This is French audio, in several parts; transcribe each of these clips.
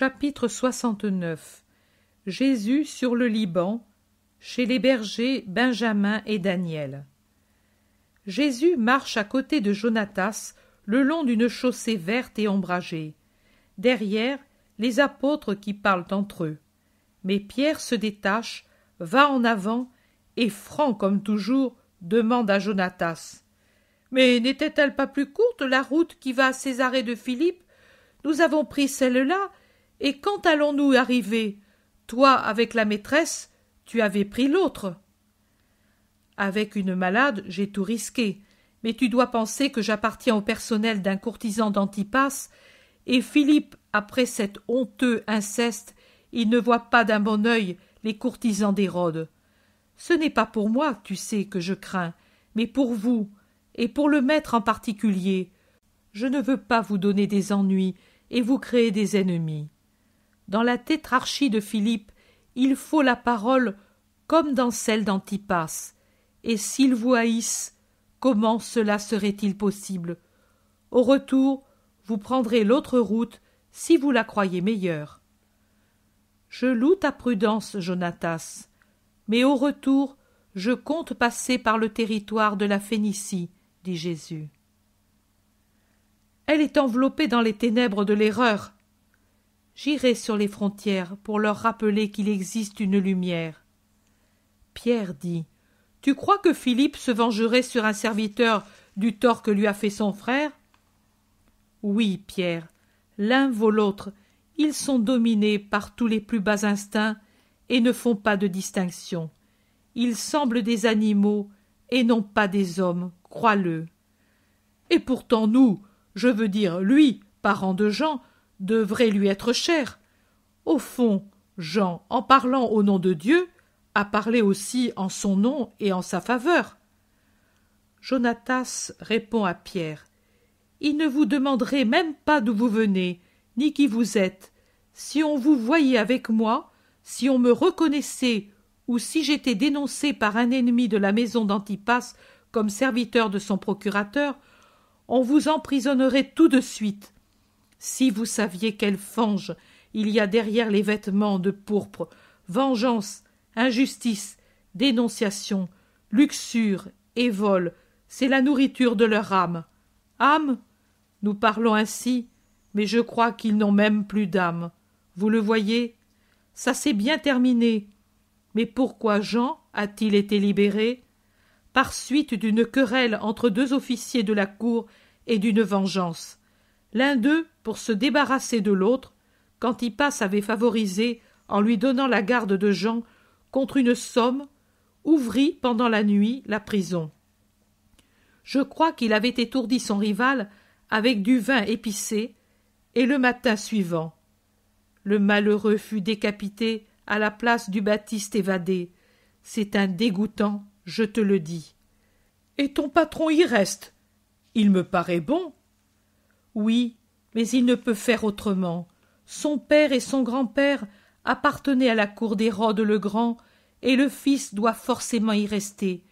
Chapitre 69. Jésus sur le Liban, chez les bergers Benjamin et Daniel. Jésus marche à côté de Jonatas le long d'une chaussée verte et ombragée. Derrière, les apôtres qui parlent entre eux. Mais Pierre se détache, va en avant et, franc comme toujours, demande à Jonatas. « Mais n'était-elle pas plus courte la route qui va à Césarée de Philippe? Nous avons pris celle-là, et quand allons-nous arriver? Toi, avec la maîtresse, tu avais pris l'autre. » Avec une malade, j'ai tout risqué, mais tu dois penser que j'appartiens au personnel d'un courtisan d'Antipas, et Philippe, après cet honteux inceste, il ne voit pas d'un bon œil les courtisans d'Hérode. Ce n'est pas pour moi, tu sais, que je crains, mais pour vous, et pour le maître en particulier. Je ne veux pas vous donner des ennuis et vous créer des ennemis. Dans la tétrarchie de Philippe, il faut la parole comme dans celle d'Antipas. Et s'ils vous haïssent, comment cela serait-il possible? Au retour, vous prendrez l'autre route si vous la croyez meilleure. Je loue ta prudence, Jonatas, mais au retour, je compte passer par le territoire de la Phénicie, dit Jésus. Elle est enveloppée dans les ténèbres de l'erreur. J'irai sur les frontières pour leur rappeler qu'il existe une lumière. Pierre dit, « Tu crois que Philippe se vengerait sur un serviteur du tort que lui a fait son frère? » Oui, Pierre, l'un vaut l'autre, ils sont dominés par tous les plus bas instincts et ne font pas de distinction. Ils semblent des animaux et non pas des hommes, crois-le. Et pourtant nous, je veux dire lui, parent de Jean, devrait lui être cher. Au fond, Jean, en parlant au nom de Dieu, a parlé aussi en son nom et en sa faveur. Jonatas répond à Pierre. Il ne vous demanderait même pas d'où vous venez, ni qui vous êtes. Si on vous voyait avec moi, si on me reconnaissait, ou si j'étais dénoncé par un ennemi de la maison d'Antipas comme serviteur de son procurateur, on vous emprisonnerait tout de suite. Si vous saviez quelle fange il y a derrière les vêtements de pourpre, vengeance, injustice, dénonciation, luxure et vol, c'est la nourriture de leur âme. Âme? Nous parlons ainsi, mais je crois qu'ils n'ont même plus d'âme. Vous le voyez? Ça s'est bien terminé. Mais pourquoi Jean a-t-il été libéré? Par suite d'une querelle entre deux officiers de la cour et d'une vengeance. L'un d'eux, pour se débarrasser de l'autre, qu'Antipas avait favorisé en lui donnant la garde de Jean contre une somme, ouvrit pendant la nuit la prison. Je crois qu'il avait étourdi son rival avec du vin épicé, et le matin suivant, le malheureux fut décapité à la place du Baptiste évadé. C'est un dégoûtant, je te le dis. Et ton patron y reste. Il me paraît bon. Oui, mais il ne peut faire autrement. Son père et son grand-père appartenaient à la cour d'Hérode le Grand, et le fils doit forcément y rester.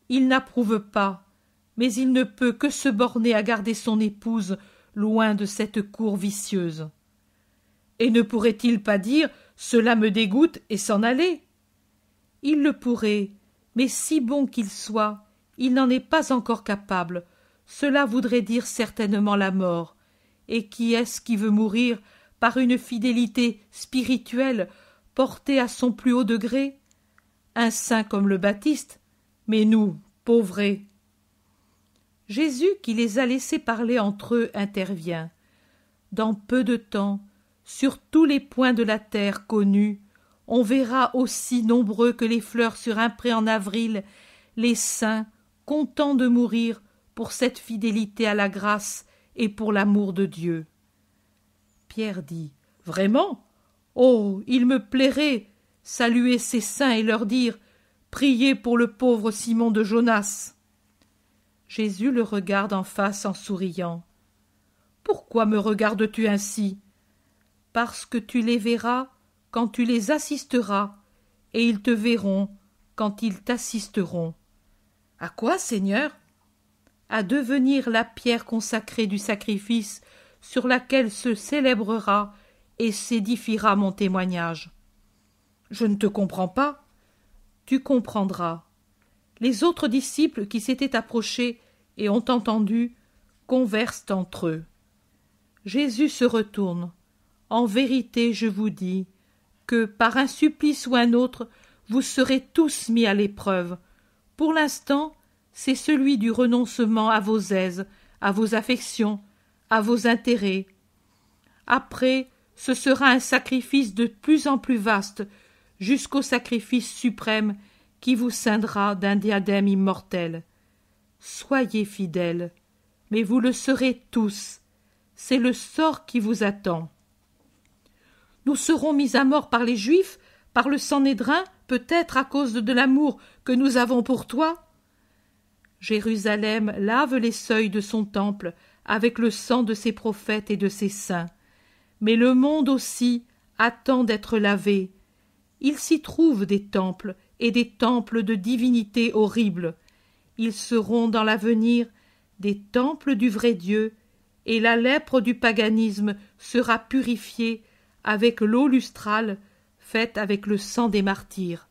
Il n'approuve pas, mais il ne peut que se borner à garder son épouse loin de cette cour vicieuse. Et ne pourrait-il pas dire « Cela me dégoûte » et s'en aller? Il le pourrait, mais si bon qu'il soit, il n'en est pas encore capable. Cela voudrait dire certainement la mort. Et qui est-ce qui veut mourir par une fidélité spirituelle portée à son plus haut degré? Un saint comme le Baptiste, mais nous, pauvrés. Jésus, qui les a laissés parler entre eux, intervient. Dans peu de temps, sur tous les points de la terre connus, on verra aussi nombreux que les fleurs sur un pré en avril, les saints, contents de mourir pour cette fidélité à la grâce et pour l'amour de Dieu. Pierre dit, « Vraiment? Oh, il me plairait saluer ces saints et leur dire, « Priez pour le pauvre Simon de Jonas. » Jésus le regarde en face en souriant. « Pourquoi me regardes-tu ainsi? Parce que tu les verras quand tu les assisteras, et ils te verront quand ils t'assisteront. » À quoi, Seigneur? À devenir la pierre consacrée du sacrifice sur laquelle se célébrera et s'édifiera mon témoignage. Je ne te comprends pas. Tu comprendras. Les autres disciples qui s'étaient approchés et ont entendu conversent entre eux. Jésus se retourne. En vérité, je vous dis que, par un supplice ou un autre, vous serez tous mis à l'épreuve. Pour l'instant, c'est celui du renoncement à vos aises, à vos affections, à vos intérêts. Après, ce sera un sacrifice de plus en plus vaste, jusqu'au sacrifice suprême qui vous ceindra d'un diadème immortel. Soyez fidèles, mais vous le serez tous. C'est le sort qui vous attend. Nous serons mis à mort par les Juifs, par le Sanhédrin, peut-être à cause de l'amour que nous avons pour toi. Jérusalem lave les seuils de son temple avec le sang de ses prophètes et de ses saints. Mais le monde aussi attend d'être lavé. Il s'y trouve des temples et des temples de divinités horribles. Ils seront dans l'avenir des temples du vrai Dieu, et la lèpre du paganisme sera purifiée avec l'eau lustrale faite avec le sang des martyrs.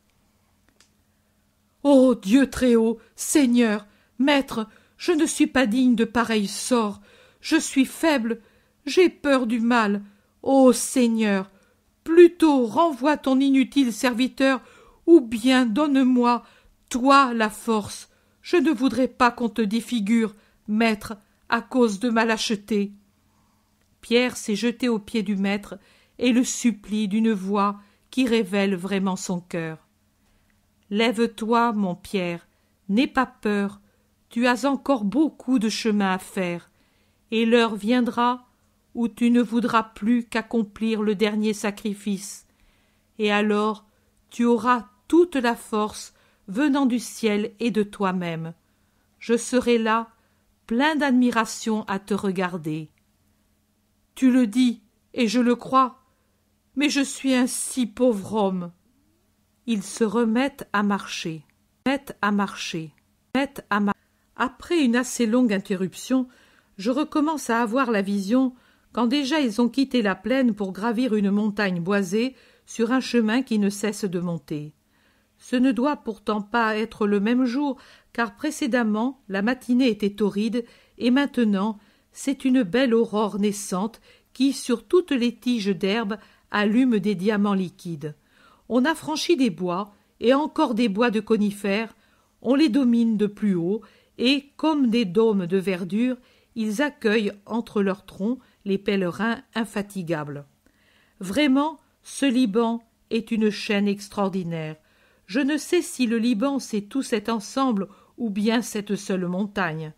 Ô Dieu très haut, Seigneur, Maître, je ne suis pas digne de pareil sort. Je suis faible, j'ai peur du mal. Ô Seigneur, plutôt renvoie ton inutile serviteur, ou bien donne-moi, toi, la force. Je ne voudrais pas qu'on te défigure, Maître, à cause de ma lâcheté. Pierre s'est jeté aux pieds du Maître et le supplie d'une voix qui révèle vraiment son cœur. Lève-toi, mon Pierre, n'aie pas peur, tu as encore beaucoup de chemin à faire, et l'heure viendra où tu ne voudras plus qu'accomplir le dernier sacrifice, et alors tu auras toute la force venant du ciel et de toi-même. Je serai là, plein d'admiration à te regarder. Tu le dis, et je le crois, mais je suis un si pauvre homme. Ils se remettent à marcher, Après une assez longue interruption, je recommence à avoir la vision quand déjà ils ont quitté la plaine pour gravir une montagne boisée sur un chemin qui ne cesse de monter. Ce ne doit pourtant pas être le même jour, car précédemment la matinée était torride, et maintenant c'est une belle aurore naissante qui, sur toutes les tiges d'herbe, allume des diamants liquides. On a franchi des bois, et encore des bois de conifères, on les domine de plus haut, et, comme des dômes de verdure, ils accueillent entre leurs troncs les pèlerins infatigables. Vraiment, ce Liban est une chaîne extraordinaire. Je ne sais si le Liban c'est tout cet ensemble ou bien cette seule montagne.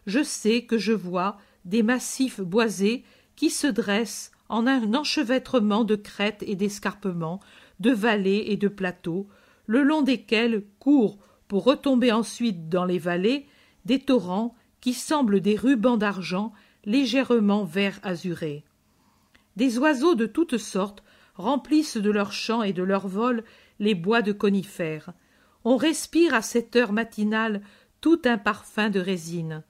Je sais que je vois des massifs boisés qui se dressent en un enchevêtrement de crêtes et d'escarpements, de vallées et de plateaux, le long desquels courent, pour retomber ensuite dans les vallées, des torrents qui semblent des rubans d'argent légèrement vert azuré. Des oiseaux de toutes sortes remplissent de leur chant et de leur vol les bois de conifères. On respire à cette heure matinale tout un parfum de résine.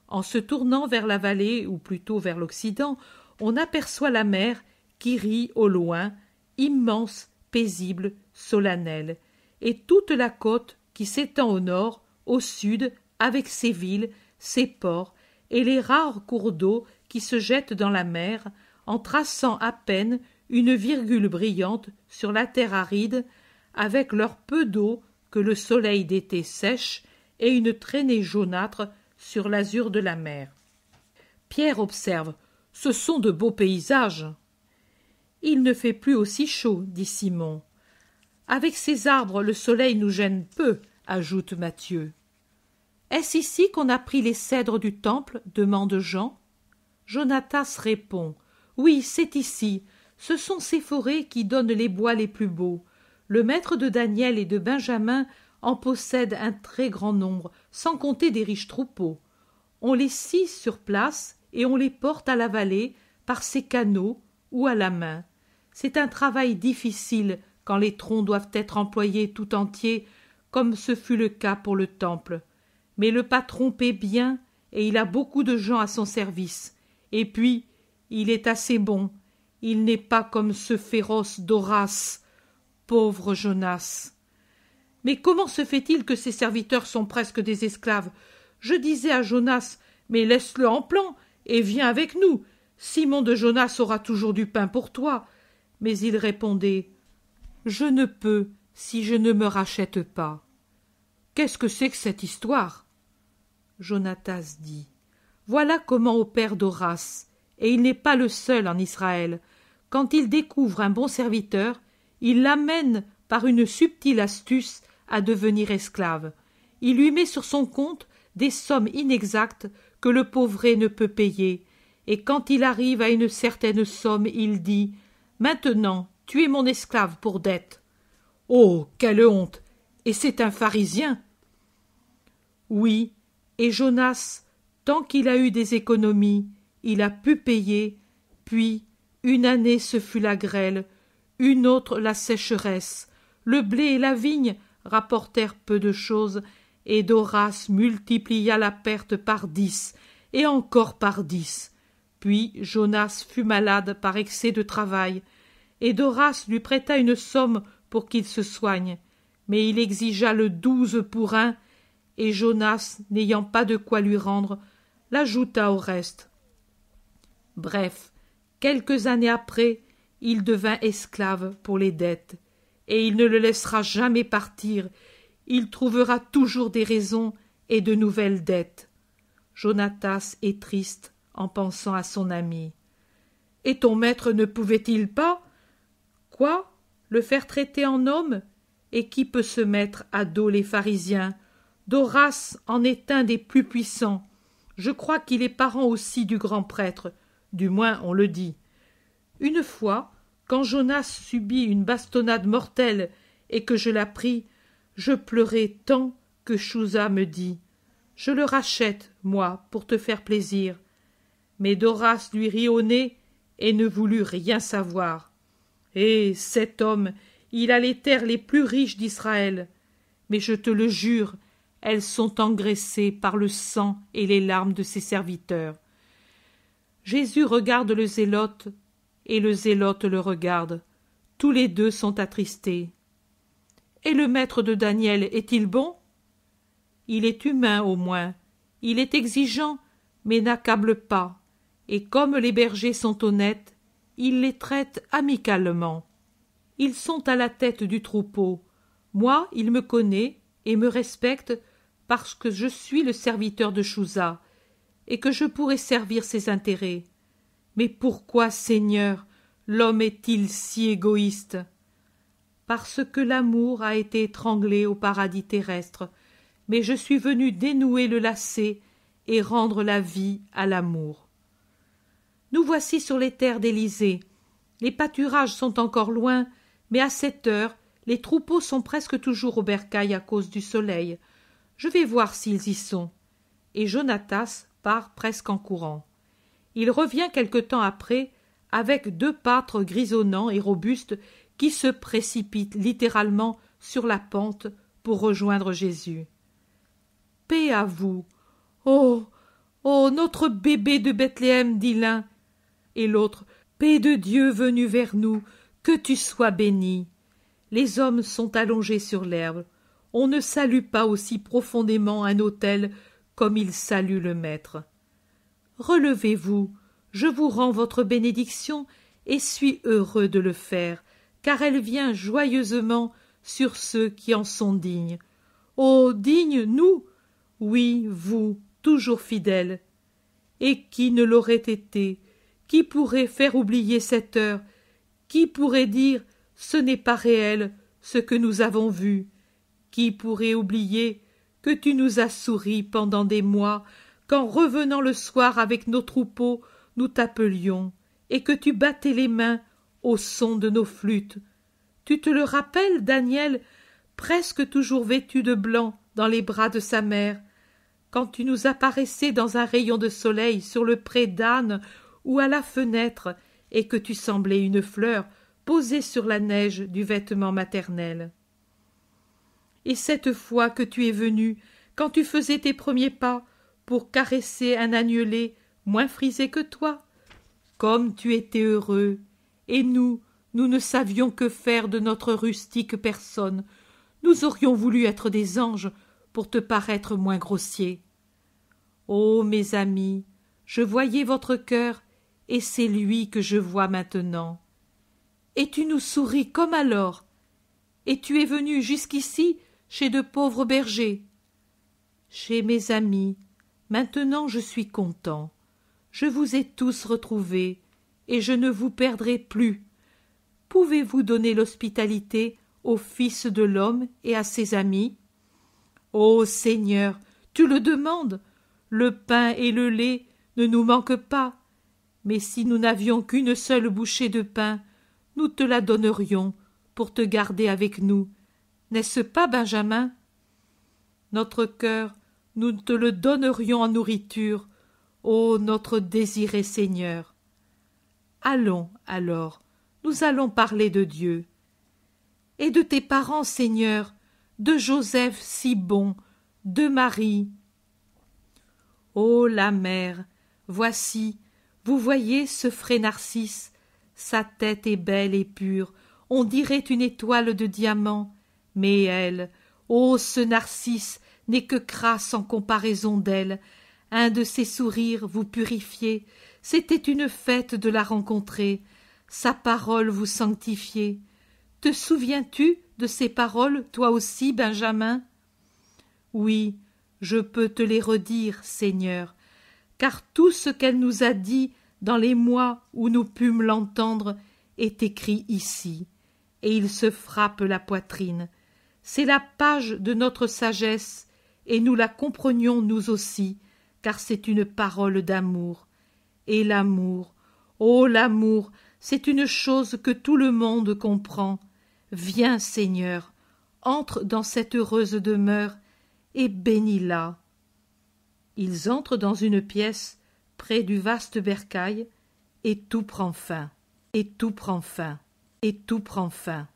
En se tournant vers la vallée, ou plutôt vers l'Occident, on aperçoit la mer qui rit au loin, immense, paisible, solennelle, et toute la côte qui s'étend au nord, au sud, avec ses villes, ses ports, et les rares cours d'eau qui se jettent dans la mer, en traçant à peine une virgule brillante sur la terre aride, avec leur peu d'eau que le soleil d'été sèche, et une traînée jaunâtre sur l'azur de la mer. Pierre observe. Ce sont de beaux paysages. Il ne fait plus aussi chaud, dit Simon. Avec ces arbres, le soleil nous gêne peu, ajoute Matthieu. Est-ce ici qu'on a pris les cèdres du temple demande Jean. Jonatas répond. Oui, c'est ici. Ce sont ces forêts qui donnent les bois les plus beaux. Le maître de Daniel et de Benjamin en possède un très grand nombre, sans compter des riches troupeaux. On les scie sur place et on les porte à la vallée par ces canaux ou à la main. C'est un travail difficile quand les troncs doivent être employés tout entiers, comme ce fut le cas pour le temple. Mais le patron paie bien et il a beaucoup de gens à son service. Et puis, il est assez bon. il n'est pas comme ce féroce d'Horace. Pauvre Jonas. Mais comment se fait-il que ses serviteurs sont presque des esclaves? Je disais à Jonas, mais laisse-le en plan, et viens avec nous. Simon de Jonas aura toujours du pain pour toi. Mais il répondait, je ne peux si je ne me rachète pas. Qu'est-ce que c'est que cette histoire? Jonatas dit, voilà comment opère d'Horace, et il n'est pas le seul en Israël. Quand il découvre un bon serviteur, il l'amène par une subtile astuce à devenir esclave. Il lui met sur son compte des sommes inexactes que le pauvret ne peut payer, et quand il arrive à une certaine somme, il dit « Maintenant, tu es mon esclave pour dette. » Oh, quelle honte! Et c'est un pharisien! Oui, et Jonas, tant qu'il a eu des économies, il a pu payer, puis une année ce fut la grêle, une autre la sécheresse, le blé et la vigne rapportèrent peu de choses, et d'Horace multiplia la perte par 10, et encore par 10. Puis Jonas fut malade par excès de travail, et d'Horace lui prêta une somme pour qu'il se soigne, mais il exigea le 12 pour 1, et Jonas, n'ayant pas de quoi lui rendre, l'ajouta au reste. Bref, quelques années après, il devint esclave pour les dettes, et il ne le laissera jamais partir, il trouvera toujours des raisons et de nouvelles dettes. Jonatas est triste en pensant à son ami. Et ton maître ne pouvait-il pas? Quoi? Le faire traiter en homme? Et qui peut se mettre à dos les pharisiens? D'Horace en est un des plus puissants. Je crois qu'il est parent aussi du grand prêtre, du moins on le dit. Une fois, quand Jonas subit une bastonnade mortelle et que je la pris, je pleurai tant que Chouza me dit « Je le rachète, moi, pour te faire plaisir. » Mais d'Horace lui rit au nez et ne voulut rien savoir. Et cet homme, il a les terres les plus riches d'Israël. Mais je te le jure, elles sont engraissées par le sang et les larmes de ses serviteurs. Jésus regarde le zélote, et le zélote le regarde. Tous les deux sont attristés. Et le maître de Daniel est-il bon? Il est humain au moins, il est exigeant, mais n'accable pas, et comme les bergers sont honnêtes, il les traite amicalement. Ils sont à la tête du troupeau. Moi, il me connaît et me respecte parce que je suis le serviteur de Chouza, et que je pourrais servir ses intérêts. Mais pourquoi, Seigneur, l'homme est-il si égoïste? Parce que l'amour a été étranglé au paradis terrestre, mais je suis venu dénouer le lacet et rendre la vie à l'amour. Nous voici sur les terres d'Élysée. Les pâturages sont encore loin, mais à cette heure, les troupeaux sont presque toujours au bercail à cause du soleil. Je vais voir s'ils y sont. Et Jonatas part presque en courant. Il revient quelque temps après, avec 2 pâtres grisonnants et robustes qui se précipitent littéralement sur la pente pour rejoindre Jésus. « Paix à vous! Oh! Oh! Notre bébé de Bethléem, dit l'un, et l'autre, « Paix de Dieu venue vers nous, que tu sois béni !» Les hommes sont allongés sur l'herbe. On ne salue pas aussi profondément un autel comme il salue le Maître. Relevez-vous, je vous rends votre bénédiction et suis heureux de le faire, car elle vient joyeusement sur ceux qui en sont dignes. Oh, dignes, nous? Oui, vous, toujours fidèles. Et qui ne l'aurait été? Qui pourrait faire oublier cette heure? Qui pourrait dire « ce n'est pas réel, ce que nous avons vu » ? Qui pourrait oublier que tu nous as souri pendant des mois, qu'en revenant le soir avec nos troupeaux, nous t'appelions, et que tu battais les mains au son de nos flûtes? Tu te le rappelles, Daniel, presque toujours vêtu de blanc dans les bras de sa mère, quand tu nous apparaissais dans un rayon de soleil sur le pré d'âne ou à la fenêtre, et que tu semblais une fleur posée sur la neige du vêtement maternel. Et cette fois que tu es venu, quand tu faisais tes premiers pas pour caresser un agnelet moins frisé que toi, comme tu étais heureux, et nous ne savions que faire de notre rustique personne. Nous aurions voulu être des anges pour te paraître moins grossiers. Ô mes amis, je voyais votre cœur, et c'est lui que je vois maintenant. Et tu nous souris comme alors, et tu es venu jusqu'ici chez de pauvres bergers. Chez mes amis, maintenant je suis content. Je vous ai tous retrouvés, et je ne vous perdrai plus. Pouvez-vous donner l'hospitalité au Fils de l'homme et à ses amis? Ô Seigneur, tu le demandes. Le pain et le lait ne nous manquent pas. Mais si nous n'avions qu'une seule bouchée de pain, nous te la donnerions pour te garder avec nous. N'est-ce pas, Benjamin? Notre cœur, nous te le donnerions en nourriture, ô notre désiré Seigneur. Allons, alors, nous allons parler de Dieu. Et de tes parents, Seigneur, de Joseph si bon, de Marie. Ô la mère, voici, vous voyez ce frais Narcisse, sa tête est belle et pure, on dirait une étoile de diamant, mais elle, ô ce Narcisse, n'est que crasse en comparaison d'elle. Un de ses sourires vous purifiait, c'était une fête de la rencontrer, sa parole vous sanctifiait. Te souviens-tu de ces paroles, toi aussi, Benjamin? Oui, je peux te les redire, Seigneur, car tout ce qu'elle nous a dit dans les mois où nous pûmes l'entendre est écrit ici, et il se frappe la poitrine. C'est la page de notre sagesse, et nous la comprenions nous aussi, car c'est une parole d'amour. Et l'amour, ô l'amour, c'est une chose que tout le monde comprend. Viens, Seigneur, entre dans cette heureuse demeure, et bénis-la. Ils entrent dans une pièce près du vaste bercail, et tout prend fin, et tout prend fin, et tout prend fin.